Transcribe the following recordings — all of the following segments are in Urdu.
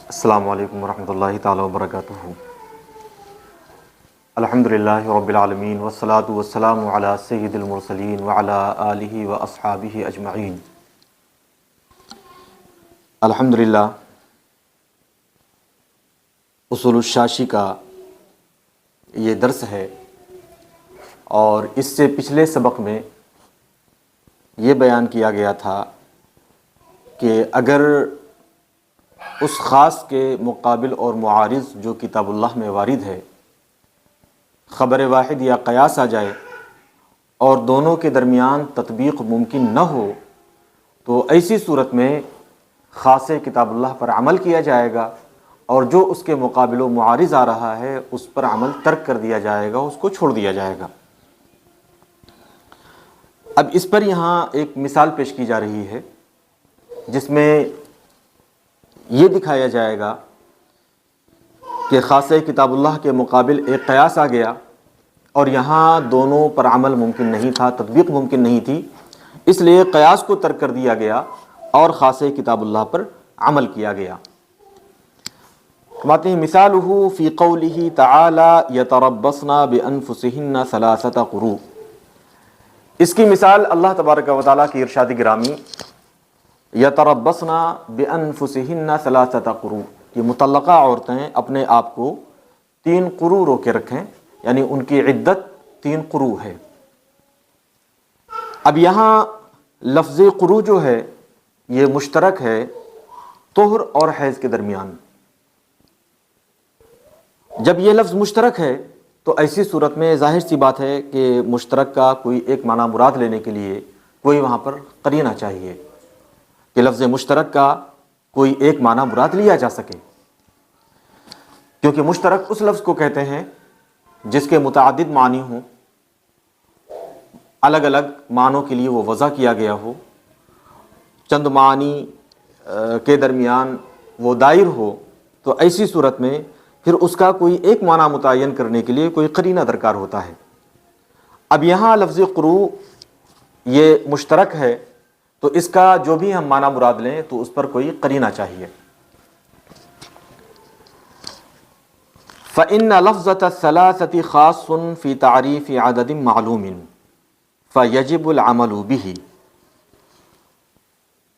السلام علیکم ورحمۃ اللہ تعالیٰ وبرکاتہ۔ الحمدللہ رب العالمین والصلاة والسلام علی سید المرسلین وعلی آلہ واصحابہ اجمعین۔ الحمدللہ اصول الشاشی کا یہ درس ہے، اور اس سے پچھلے سبق میں یہ بیان کیا گیا تھا کہ اگر اس خاص کے مقابل اور معارض جو کتاب اللہ میں وارد ہے خبر واحد یا قیاس آ جائے اور دونوں کے درمیان تطبیق ممکن نہ ہو، تو ایسی صورت میں خاص کتاب اللہ پر عمل کیا جائے گا، اور جو اس کے مقابل و معارض آ رہا ہے اس پر عمل ترک کر دیا جائے گا، اس کو چھوڑ دیا جائے گا۔ اب اس پر یہاں ایک مثال پیش کی جا رہی ہے جس میں یہ دکھایا جائے گا کہ خاص کتاب اللہ کے مقابل ایک قیاس آ گیا اور یہاں دونوں پر عمل ممکن نہیں تھا، تطبیق ممکن نہیں تھی، اس لیے قیاس کو ترک کر دیا گیا اور خاص کتاب اللہ پر عمل کیا گیا۔ فرماتے ہیں مثالہ فی قولہ تعالی یتربصن بانفسہن ثلاثۃ قروء۔ اس کی مثال اللہ تبارک و تعالیٰ کی ارشاد گرامی یتربصن بانفسہن ثلاثۃ قروء، یہ مطلقہ عورتیں اپنے آپ کو 3 قروء رو کے رکھیں، یعنی ان کی عدت 3 قروء ہے۔ اب یہاں لفظ قروء جو ہے یہ مشترک ہے طہر اور حیض کے درمیان۔ جب یہ لفظ مشترک ہے تو ایسی صورت میں ظاہر سی بات ہے کہ مشترک کا کوئی ایک معنی مراد لینے کے لیے کوئی وہاں پر قرینہ چاہیے کہ لفظ مشترک کا کوئی ایک معنی مراد لیا جا سکے، کیونکہ مشترک اس لفظ کو کہتے ہیں جس کے متعدد معنی ہوں، الگ الگ معنوں کے لیے وہ وضع کیا گیا ہو، چند معنی کے درمیان وہ دائر ہو، تو ایسی صورت میں پھر اس کا کوئی ایک معنی متعین کرنے کے لیے کوئی قرینہ درکار ہوتا ہے۔ اب یہاں لفظ قروء یہ مشترک ہے، تو اس کا جو بھی ہم معنی مراد لیں تو اس پر کوئی قرینہ چاہیے۔ فَإِنَّ لَفْظَةَ الثَّلَاثَةِ خَاصٌ فِي تَعْرِيفِ عَدَدٍ مَعْلُومٍ فَيَجِبُ الْعَمَلُ بِهِ۔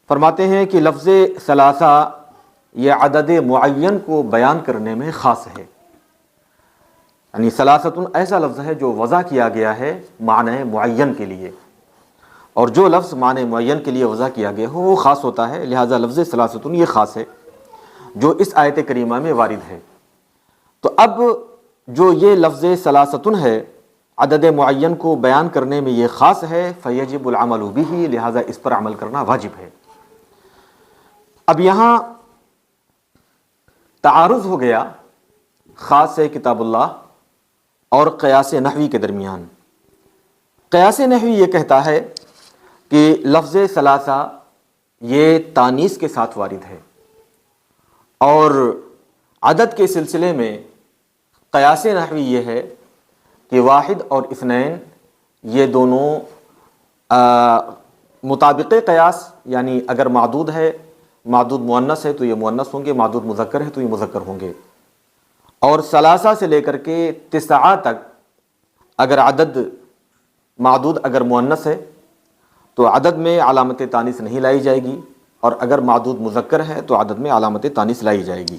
فرماتے ہیں کہ لفظ ثلاثہ یہ عدد معین کو بیان کرنے میں خاص ہے، یعنی ثلاثۃ ایسا لفظ ہے جو وضع کیا گیا ہے معنی معین کے لیے، اور جو لفظ معنی معین کے لیے وضع کیا گیا ہو وہ خاص ہوتا ہے، لہٰذا لفظ ثلاثۃ یہ خاص ہے جو اس آیت کریمہ میں وارد ہے۔ تو اب جو یہ لفظ ثلاثۃ ہے عدد معین کو بیان کرنے میں یہ خاص ہے، فیجب العمل بہ، لہٰذا اس پر عمل کرنا واجب ہے۔ اب یہاں تعارض ہو گیا خاص کتاب اللہ اور قیاس نحوی کے درمیان۔ قیاس نحوی یہ کہتا ہے کہ لفظ ثلاثہ یہ تانیث کے ساتھ وارد ہے، اور عدد کے سلسلے میں قیاس نحوی یہ ہے کہ واحد اور اثنین یہ دونوں مطابق قیاس، یعنی اگر معدود ہے، معدود مؤنث ہے تو یہ مؤنث ہوں گے، معدود مذکر ہے تو یہ مذکر ہوں گے، اور ثلاثہ سے لے کر کے 9 تک اگر عدد معدود اگر مؤنث ہے تو عدد میں علامت تانیث نہیں لائی جائے گی، اور اگر معدود مذکر ہے تو عدد میں علامت تانیث لائی جائے گی۔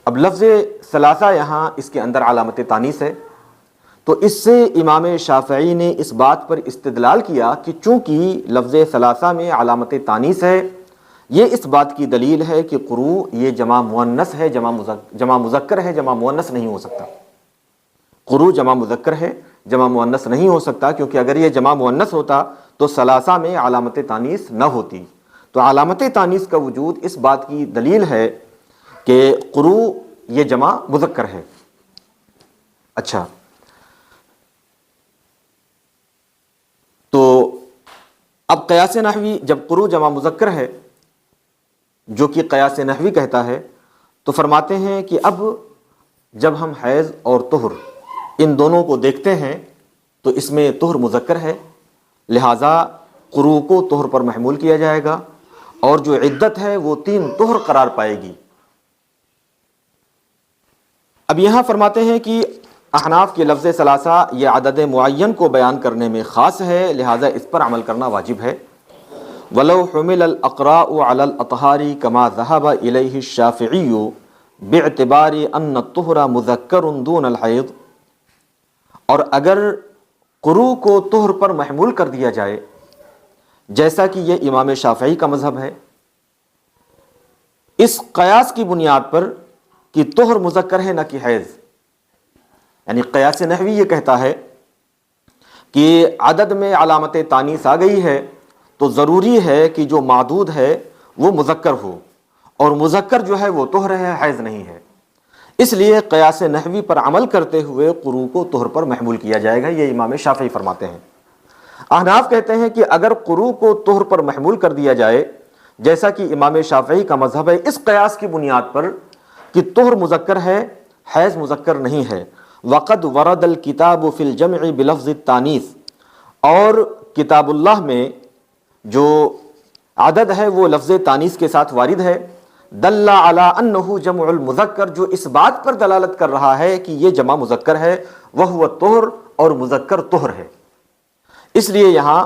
اب لفظ ثلاثہ یہاں اس کے اندر علامت تانیث ہے، تو اس سے امام شافعی نے اس بات پر استدلال کیا کہ چونکہ لفظ ثلاثہ میں علامت تانیث ہے، یہ اس بات کی دلیل ہے کہ قروء یہ جمع مؤنث ہے، جمع مذکر ہے، جمع مؤنث نہیں ہو سکتا۔ قروء جمع مذکر ہے، جمع مؤنث نہیں ہو سکتا، کیونکہ اگر یہ جمع مؤنث ہوتا تو ثلاثہ میں علامت تانیث نہ ہوتی۔ تو علامت تانیث کا وجود اس بات کی دلیل ہے کہ قروء یہ جمع مذکر ہے۔ اچھا، تو اب قیاس نحوی جب قروء جمع مذکر ہے جو کہ قیاس نحوی کہتا ہے، تو فرماتے ہیں کہ اب جب ہم حیض اور طہر ان دونوں کو دیکھتے ہیں تو اس میں طہر مذکر ہے، لہٰذا قروء کو طہر پر محمول کیا جائے گا، اور جو عدت ہے وہ 3 طہر قرار پائے گی، اب یہاں فرماتے ہیں کہ احناف کے لفظ ثلاثہ یہ عدد معین کو بیان کرنے میں خاص ہے، لہٰذا اس پر عمل کرنا واجب ہے۔ وَلَوْ حُمِلَ الْأَقْرَاءُ عَلَى الْأَطْهَارِ كَمَا ذَهَبَ إِلَيْهِ الشَّافِعِيُّ بِاعْتِبَارِ أَنَّ الطُّهْرَ مُذَكَّرٌ دُونَ الْحَيْضِ، اور اگر قروء کو طہر پر محمول کر دیا جائے، جیسا کہ یہ امام شافعی کا مذہب ہے، اس قیاس کی بنیاد پر کہ طہر مذکر ہے نہ کہ حیض، یعنی قیاس نحوی یہ کہتا ہے کہ عدد میں علامت تانیث آ گئی ہے تو ضروری ہے کہ جو معدود ہے وہ مذکر ہو، اور مذکر جو ہے وہ طہر ہے، حیض نہیں ہے۔ اس لیے قیاس نحوی پر عمل کرتے ہوئے قروء کو طہر پر محمول کیا جائے گا، یہ امام شافعی فرماتے ہیں۔ احناف کہتے ہیں کہ اگر قروء کو طہر پر محمول کر دیا جائے، جیسا کہ امام شافعی کا مذہب ہے، اس قیاس کی بنیاد پر کہ طہر مذکر ہے، حیض مذکر نہیں ہے، وقد ورد الکتاب فی الجمع بلفظ التانیث، اور کتاب اللہ میں جو عدد ہے وہ لفظ تانیث کے ساتھ وارد ہے، دل علی انہ جمع المذکر، جو اس بات پر دلالت کر رہا ہے کہ یہ جمع مذکر ہے، وہو طہر، اور مذکر طہر ہے، اس لیے یہاں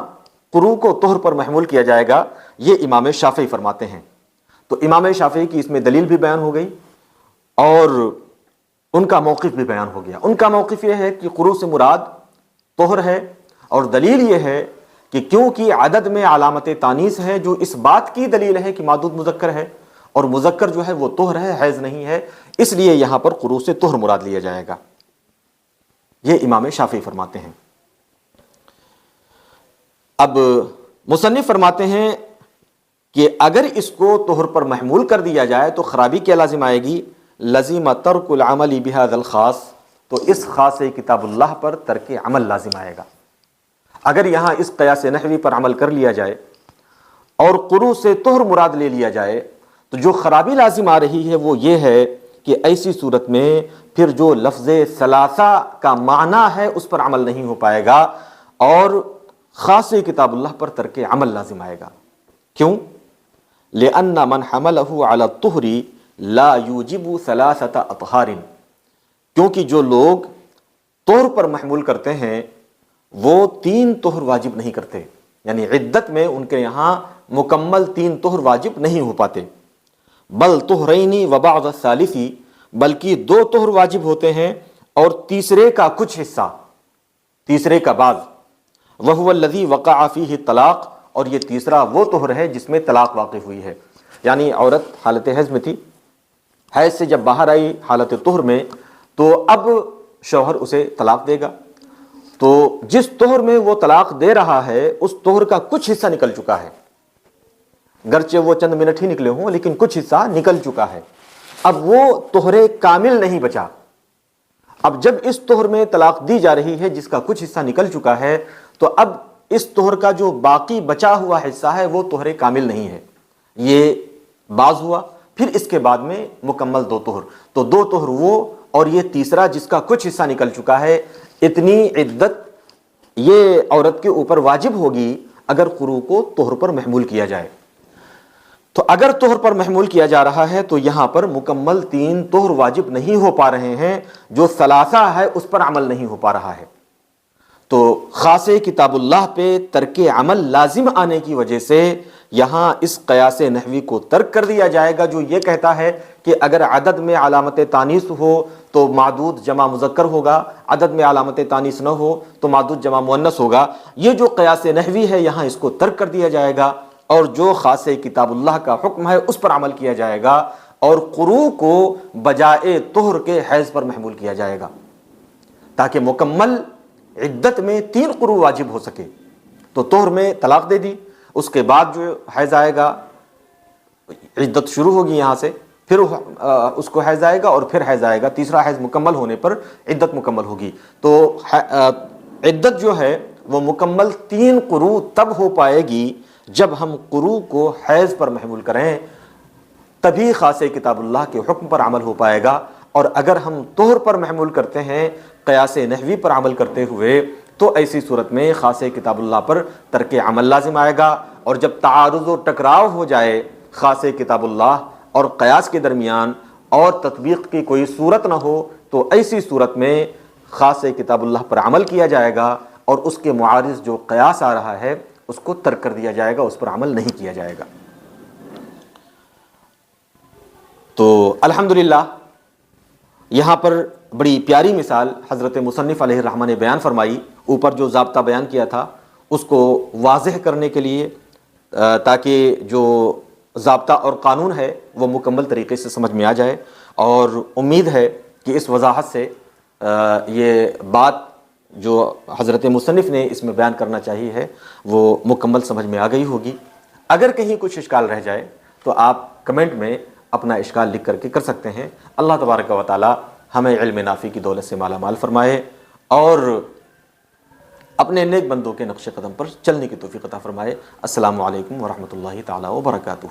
قروء کو طہر پر محمول کیا جائے گا، یہ امام شافعی فرماتے ہیں۔ تو امام شافعی کی اس میں دلیل بھی بیان ہو گئی اور ان کا موقف بھی بیان ہو گیا۔ ان کا موقف یہ ہے کہ قروء سے مراد طہر ہے، اور دلیل یہ ہے کہ کیونکہ عدد میں علامت تانیث ہے جو اس بات کی دلیل ہے کہ معدود مذکر ہے، اور مذکر جو ہے وہ طہر ہے، حیض نہیں ہے، اس لیے یہاں پر قروء سے طہر مراد لیا جائے گا، یہ امام شافعی فرماتے ہیں۔ اب مصنف فرماتے ہیں کہ اگر اس کو طہر پر محمول کر دیا جائے تو خرابی کیا لازم آئے گی؟ لزم ترک العمل بهذا الخاص، تو اس خاص کتاب اللہ پر ترک عمل لازم آئے گا۔ اگر یہاں اس قیاس نحوی پر عمل کر لیا جائے اور قروء سے طہر مراد لے لیا جائے، تو جو خرابی لازم آ رہی ہے وہ یہ ہے کہ ایسی صورت میں پھر جو لفظ ثلاثہ کا معنی ہے اس پر عمل نہیں ہو پائے گا، اور خاص کتاب اللہ پر ترک عمل لازم آئے گا۔ کیوں؟ لأن من حمله على الطہر لا یوجب ثلاثة اطہار، کیونکہ جو لوگ طہر پر محمول کرتے ہیں وہ 3 طہر واجب نہیں کرتے، یعنی عدت میں ان کے یہاں مکمل 3 طہر واجب نہیں ہو پاتے، بل طہرین و بعض الثالث، بلکہ 2 طہر واجب ہوتے ہیں اور تیسرے کا کچھ حصہ، تیسرے کا بعض، وہو الذی وقع فیہ الطلاق، اور یہ تیسرا وہ طہر ہے جس میں طلاق واقع ہوئی ہے، یعنی عورت حالت حیض میں تھی، حیض سے جب باہر آئی حالت طہر میں، تو اب شوہر اسے طلاق دے گا، تو جس طہر میں وہ طلاق دے رہا ہے اس طہر کا کچھ حصہ نکل چکا ہے، گرچہ وہ چند منٹ ہی نکلے ہوں لیکن کچھ حصہ نکل چکا ہے، اب وہ طہر کامل نہیں بچا۔ اب جب اس طہر میں طلاق دی جا رہی ہے جس کا کچھ حصہ نکل چکا ہے، تو اب اس طہر کا جو باقی بچا ہوا حصہ ہے وہ طہر کامل نہیں ہے، یہ بعض ہوا، پھر اس کے بعد میں مکمل 2 طہر، تو 2 طہر وہ اور یہ تیسرا جس کا کچھ حصہ نکل چکا ہے، اتنی عدت یہ عورت کے اوپر واجب ہوگی اگر قروء کو طہر پر محمول کیا جائے۔ تو اگر طہر پر محمول کیا جا رہا ہے تو یہاں پر مکمل 3 طہر واجب نہیں ہو پا رہے ہیں، جو ثلاثہ ہے اس پر عمل نہیں ہو پا رہا ہے، تو خاص کتاب اللہ پہ ترک عمل لازم آنے کی وجہ سے یہاں اس قیاس نحوی کو ترک کر دیا جائے گا جو یہ کہتا ہے کہ اگر عدد میں علامت تانیث ہو تو معدود جمع مذکر ہوگا، عدد میں علامت تانیث نہ ہو تو معدود جمع مؤنث ہوگا، یہ جو قیاس نحوی ہے یہاں اس کو ترک کر دیا جائے گا، اور جو خاص کتاب اللہ کا حکم ہے اس پر عمل کیا جائے گا، اور قروء کو بجائے طہر کے حیض پر محمول کیا جائے گا، تاکہ مکمل عدت میں 3 قروء واجب ہو سکے۔ تو طہر میں طلاق دے دی، اس کے بعد جو حیض آئے گا، عدت شروع ہوگی یہاں سے، پھر اس کو حیض آئے گا اور پھر حیض آئے گا، تیسرا حیض مکمل ہونے پر عدت مکمل ہوگی، تو عدت جو ہے وہ مکمل 3 قروء تب ہو پائے گی جب ہم قروء کو حیض پر محمول کریں، تبھی خاص کتاب اللہ کے حکم پر عمل ہو پائے گا، اور اگر ہم طہر پر محمول کرتے ہیں قیاس نحوی پر عمل کرتے ہوئے تو ایسی صورت میں خاص کتاب اللہ پر ترک عمل لازم آئے گا، اور جب تعارض و ٹکراؤ ہو جائے خاص کتاب اللہ اور قیاس کے درمیان اور تطبیق کی کوئی صورت نہ ہو تو ایسی صورت میں خاص کتاب اللہ پر عمل کیا جائے گا، اور اس کے معارض جو قیاس آ رہا ہے اس کو ترک کر دیا جائے گا، اس پر عمل نہیں کیا جائے گا۔ تو الحمدللہ یہاں پر بڑی پیاری مثال حضرت مصنف علیہ الرحمہ نے بیان فرمائی، اوپر جو ضابطہ بیان کیا تھا اس کو واضح کرنے کے لیے، تاکہ جو ضابطہ اور قانون ہے وہ مکمل طریقے سے سمجھ میں آ جائے، اور امید ہے کہ اس وضاحت سے یہ بات جو حضرت مصنف نے اس میں بیان کرنا چاہی ہے وہ مکمل سمجھ میں آ گئی ہوگی۔ اگر کہیں کچھ اشکال رہ جائے تو آپ کمنٹ میں اپنا اشکال لکھ کر سکتے ہیں۔ اللہ تبارک و تعالی ہمیں علم نافع کی دولت سے مالا مال فرمائے، اور اپنے نیک بندوں کے نقش قدم پر چلنے کی توفیق عطا فرمائے۔ السلام علیکم ورحمۃ اللہ تعالی وبرکاتہ۔